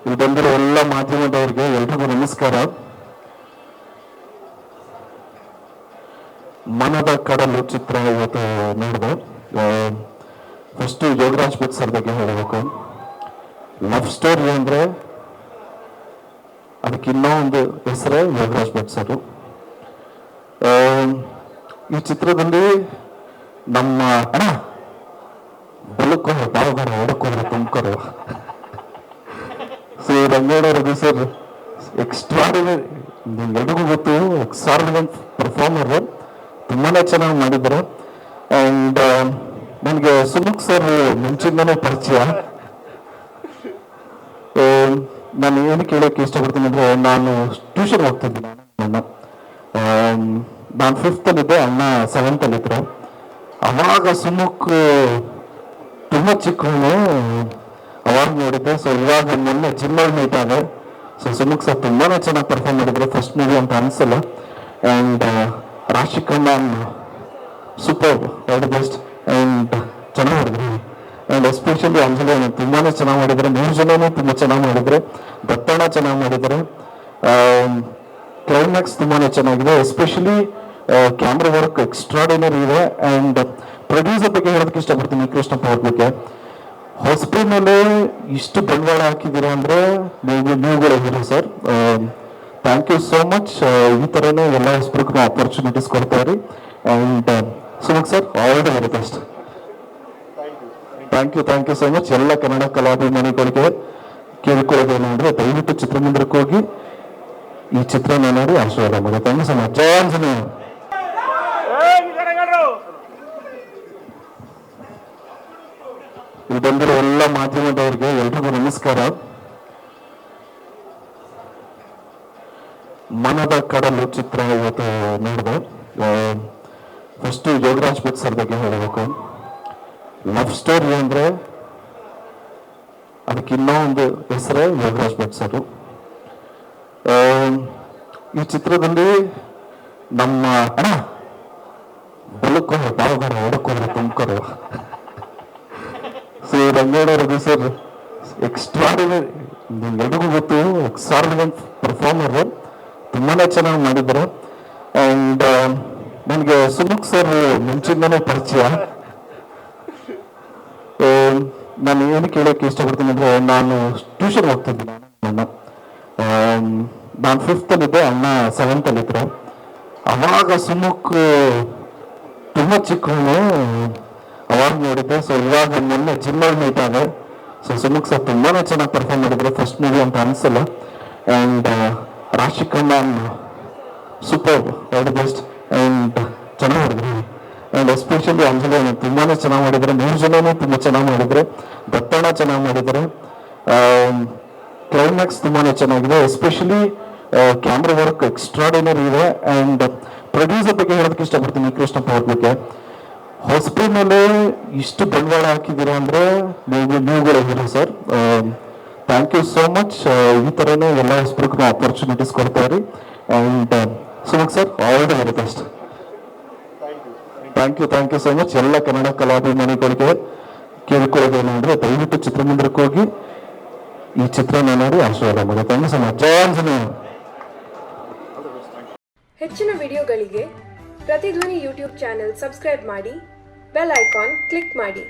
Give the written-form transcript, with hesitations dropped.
ಇಲ್ಲಿ ಬಂದಿರೋ ಎಲ್ಲ ಮಾಧ್ಯಮದವರಿಗೆ ಎಲ್ರಿಗೂ ನಮಸ್ಕಾರ. ಮನದ ಕಡಲು ಚಿತ್ರ ಇವತ್ತು ನೋಡಿದೆ. ಫಸ್ಟ್ ಯೋಗರಾಜ್ ಭಟ್ ಸರ್ ಬಗ್ಗೆ ಹೇಳಬೇಕು. ಲವ್ ಸ್ಟೋರಿ ಅಂದ್ರೆ ಅದಕ್ಕೆ ಇನ್ನೂ ಒಂದು ಹೆಸರೇ ಯೋಗರಾಜ್ ಭಟ್ ಸರ್. ಈ ಚಿತ್ರದಲ್ಲಿ ನಮ್ಮ ಬೆಳಕು ಬಾವುಗಾರ ಹೊಡಕೋರು ತುಮಕರು ರಂಗೇಗೌಡ ಸರ್ ಎಕ್ಸ್ಟ್ರಾರ್ಡಿನರಿ, ನಿಮ್ಗೆಲ್ರಿಗೂ ಗೊತ್ತು, ಎಕ್ಸ್ಟ್ರಾರ್ಡಿನರಿ ಪರ್ಫಾರ್ಮರ್, ತುಂಬಾನೇ ಚೆನ್ನಾಗಿ ಮಾಡಿದ್ರು. ಅಂಡ್ ನನಗೆ ಸುಮುಖ್ ಸರ್ ಮುಂಚಿಂದನೇ ಪರಿಚಯ. ನಾನು ಏನು ಕೇಳೋಕೆ ಇಷ್ಟಪಡ್ತೀನಿ ಅಂದ್ರೆ, ನಾನು ಟ್ಯೂಷನ್ ಹೋಗ್ತಿದ್ದೀನಿ. ನಾನು 5th ಅಲ್ಲಿದ್ದೆ, ಅಣ್ಣ 7th ಅಲ್ಲಿದ್ರು. ಅವಾಗ ಸುಮುಖ್ ತುಂಬ ಚಿಕ್ಕವನು, ಅವಾಗ ನೋಡಿದ್ದೆ. ಸೊ ಇವಾಗ ಮೊನ್ನೆ ಜಿಮ್ಮಲ್ಲಿ ಮೀಟ್ ಆದೆ. ಸೊ ಸುಮುಖ್ ಸರ್ ತುಂಬಾನೇ ಚೆನ್ನಾಗಿ ಪರ್ಫಾರ್ಮ್ ಮಾಡಿದ್ರು. ಫಸ್ಟ್ ಮೂವಿ ಅಂತ ಅನ್ಸಲ್ಲ. And Rashi Kannan super, all the best. And ಚೆನ್ನಾಗಿ ಮಾಡಿದ್ರು. ಅಂಡ್ ಎಸ್ಪೆಷಲಿ ಅಂಜಲಿ ತುಂಬಾನೇ ಚೆನ್ನಾಗಿ ಮಾಡಿದ್ರೆ. 3 ಜನನೂ ತುಂಬಾ ಚೆನ್ನಾಗಿ ಮಾಡಿದ್ರೆ. ದತ್ತಣ್ಣ ಚೆನ್ನಾಗಿ ಮಾಡಿದ್ದಾರೆ. ಕ್ಲೈಮ್ಯಾಕ್ಸ್ ತುಂಬಾನೇ ಚೆನ್ನಾಗಿದೆ. ಎಸ್ಪೆಷಲಿ ಕ್ಯಾಮ್ರಾ ವರ್ಕ್ ಎಕ್ಸ್ಟ್ರಾರ್ಡಿನರಿ ಇದೆ. ಅಂಡ್ ಪ್ರೊಡ್ಯೂಸರ್ ಬಗ್ಗೆ ಹೇಳೋದಕ್ಕೆ ಇಷ್ಟಪಡ್ತೀನಿ, ಕೃಷ್ಣಪ್ಪ ಅವ್ರ ಬಗ್ಗೆ. ಹೊಸಪಿ ಮೇಲೆ ಇಷ್ಟು ಬಂಡವಾಳ ಹಾಕಿದ್ದೀರಾ ಅಂದ್ರೆ ನೀವುಗಳೇ hero sir. Thank you so much. ಈ ಥರನೇ ಎಲ್ಲ ಹೊಸಬ್ರಿಗೂ ಆಪರ್ಚುನಿಟೀಸ್ ಕೊಡ್ತಾರೆ. And Sumukh sir, all the very best. Thank you so much. ಎಲ್ಲ ಕನ್ನಡ ಕಲಾಭಿಮಾನಿಗಳಿಗೆ ಕೇಳ್ಕೊಳ್ಳೋದೇನು ಅಂದ್ರೆ, ದಯವಿಟ್ಟು ಚಿತ್ರಮಂದಿರಕ್ಕೆ ಹೋಗಿ ಈ ಚಿತ್ರನ ನೋಡಿ ಆಶೀರ್ವಾದ ಮಾಡಿ. Thank you so much. Jaya Anjaneya. ಇಲ್ಲಿ ಬಂದಿರೋ ಎಲ್ಲ ಮಾಧ್ಯಮದವರಿಗೆ ಎಲ್ರಿಗೂ ನಮಸ್ಕಾರ. ಮನದ ಕಡಲು ಚಿತ್ರ ಇವತ್ತು ನೋಡಿದೆ. ಫಸ್ಟ್ ಯೋಗರಾಜ್ ಭಟ್ ಸರ್ ಬಗ್ಗೆ ಹೇಳಬೇಕು. ಲವ್ ಸ್ಟೋರಿ ಅಂದ್ರೆ ಅದಕ್ಕೆ ಇನ್ನೂ ಒಂದು ಹೆಸರೇ ಯೋಗರಾಜ್ ಭಟ್ ಸರ್. ಈ ಚಿತ್ರದಲ್ಲಿ ನಮ್ಮ ಬೆಳಕು ಬಾವುಗಾರ ಹೊಡಕೋರು ತುಮಕರು ರಂಗೇಗೌಡ ಸರ್ ಎಕ್ಸ್ಟ್ರಾರ್ಡಿನರಿ, ನಿಮ್ಗೆಲ್ರಿಗೂ ಗೊತ್ತು, ಎಕ್ಸ್ಟ್ರಾರ್ಡಿನರಿ ಪರ್ಫಾರ್ಮರ್, ತುಂಬಾನೇ ಚೆನ್ನಾಗಿ ಮಾಡಿದ್ರು. ಅಂಡ್ ನನಗೆ ಸುಮುಖ್ ಸರ್ ಮುಂಚಿಂದನೇ ಪರಿಚಯ. ನಾನು ಏನು ಕೇಳೋಕೆ ಇಷ್ಟಪಡ್ತೀನಿ ಅಂದ್ರೆ, ನಾನು ಟ್ಯೂಷನ್ ಹೋಗ್ತಿದ್ದೀನಿ. ನಾನು 5th ಅಲ್ಲಿದ್ದೆ, ಅಣ್ಣ 7th ಅಲ್ಲಿದ್ರು. ಅವಾಗ ಸುಮುಖ್ ತುಂಬ ಚಿಕ್ಕವನು, ಅವಾಗ ನೋಡಿದ್ದೆ. ಸೊ ಇವಾಗ ಮೊನ್ನೆ ಜಿಮ್ಮಲ್ಲಿ ಮೀಟ್ ಆದೆ. ಸೊ ಸುಮುಖ್ ಸರ್ ತುಂಬಾನೇ ಚೆನ್ನಾಗಿ ಪರ್ಫಾರ್ಮ್ ಮಾಡಿದ್ರು. ಫಸ್ಟ್ ಮೂವಿ ಅಂತ ಅನ್ಸಲ್ಲ. And Rashi Kannan super, all the best. And ಚೆನ್ನಾಗಿ ಮಾಡಿದ್ರು. ಅಂಡ್ ಎಸ್ಪೆಷಲಿ ಅಂಜಲಿ ತುಂಬಾನೇ ಚೆನ್ನಾಗಿ ಮಾಡಿದ್ರೆ. 3 ಜನನೂ ತುಂಬಾ ಚೆನ್ನಾಗಿ ಮಾಡಿದ್ರೆ. ದತ್ತಣ್ಣ ಚೆನ್ನಾಗಿ ಮಾಡಿದ್ದಾರೆ. ಕ್ಲೈಮ್ಯಾಕ್ಸ್ ತುಂಬಾನೇ ಚೆನ್ನಾಗಿದೆ. ಎಸ್ಪೆಷಲಿ ಕ್ಯಾಮ್ರಾ ವರ್ಕ್ ಎಕ್ಸ್ಟ್ರಾರ್ಡಿನರಿ ಇದೆ. ಅಂಡ್ ಪ್ರೊಡ್ಯೂಸರ್ ಬಗ್ಗೆ ಹೇಳೋದಕ್ಕೆ ಇಷ್ಟಪಡ್ತೀನಿ, ಕೃಷ್ಣಪ್ಪ ಅವ್ರ ಬಗ್ಗೆ. ಹೊಸಪಿ ಮೇಲೆ ಇಷ್ಟು ಬಂಡವಾಳ ಹಾಕಿದ್ದೀರಾ ಅಂದ್ರೆ ನೀವುಗಳೇ hero sir. Thank you so much. ಈ ಥರನೇ ಎಲ್ಲ ಹೊಸಬ್ರಿಗೂ ಆಪರ್ಚುನಿಟೀಸ್ ಕೊಡ್ತಾರೆ. And Sumukh sir, all the very best. Thank you so much. ಎಲ್ಲ ಕನ್ನಡ ಕಲಾಭಿಮಾನಿಗಳಿಗೆ ಕೇಳ್ಕೊಳ್ಳೋದೇನು ಅಂದ್ರೆ, ದಯವಿಟ್ಟು ಚಿತ್ರಮಂದಿರಕ್ಕೆ ಹೋಗಿ ಈ ಚಿತ್ರನ ನೋಡಿ ಆಶೀರ್ವಾದ ಮಾಡಿ. Thank you so much. Jaya Anjaneya. ಹೆಚ್ಚಿನ ವಿಡಿಯೋಗಳಿಗೆ ಪ್ರತಿಧ್ವನಿ ಯೂಟ್ಯೂಬ್ ಚಾನೆಲ್ ಸಬ್ಸ್ಕ್ರೈಬ್ ಮಾಡಿ, ಬೆಲ್ ಐಕಾನ್ ಕ್ಲಿಕ್ ಮಾಡಿ.